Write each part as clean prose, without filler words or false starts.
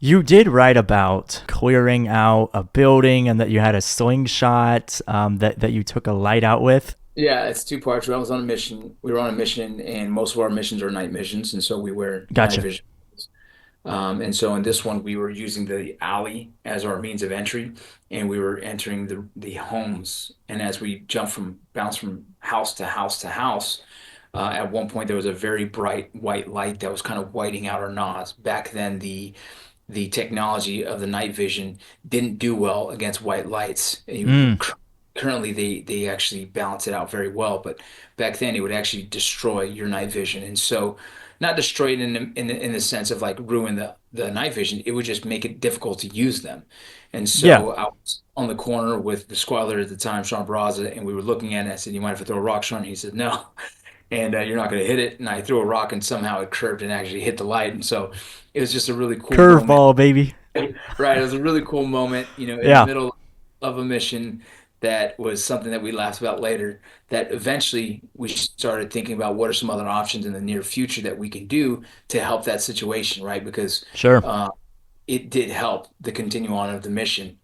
You did write about clearing out a building and that you had a slingshot that you took a light out with. Yeah, it's two parts. I was on a mission. We were on a mission, and most of our missions are night missions, and so we wear night Gotcha. vision. And so in this one, we were using the alley as our means of entry, and we were entering the homes. And as we bounced from house to house to house, at one point there was a very bright white light that was kind of whiting out our nods. Back then, the technology of the night vision didn't do well against white lights. Mm. Currently, they actually balance it out very well, but back then it would actually destroy your night vision. And so, not destroy it in the sense of like ruin the night vision. It would just make it difficult to use them. And Yeah. so I was on the corner with the squad leader at the time, Sean Braza, and we were looking at it. I said, "You mind if I throw a rock, Sean?" He said, "No." And you're not going to hit it. And I threw a rock, and somehow it curved and actually hit the light. And so it was just a really cool moment. Curveball, baby. Right. It was a really cool moment, in the Yeah. middle of a mission that was something that we laughed about later, that eventually we started thinking about what are some other options in the near future that we can do to help that situation, right? Because Sure. uh, it did help the continue on of the mission.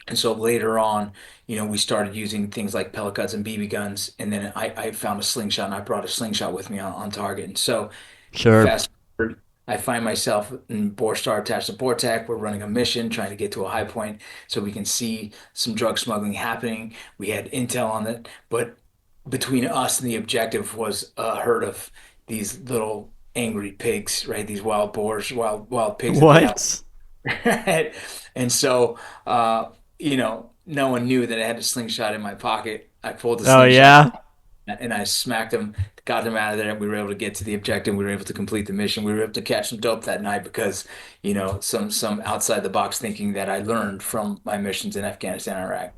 And so later on, we started using things like pellet guns and BB guns. And then I found a slingshot and I brought a slingshot with me on target. And so Sure. fast forward, I find myself in Borstar attached to Bortak. We're running a mission, trying to get to a high point so we can see some drug smuggling happening. We had intel on it, but between us and the objective was a herd of these little angry pigs, right? These wild boars, wild pigs that they have. What? Right? And so, no one knew that I had a slingshot in my pocket. I pulled the Oh slingshot yeah. and I smacked him, got him out of there, and we were able to get to the objective. We were able to complete the mission. We were able to catch some dope that night because, some outside the box thinking that I learned from my missions in Afghanistan and Iraq.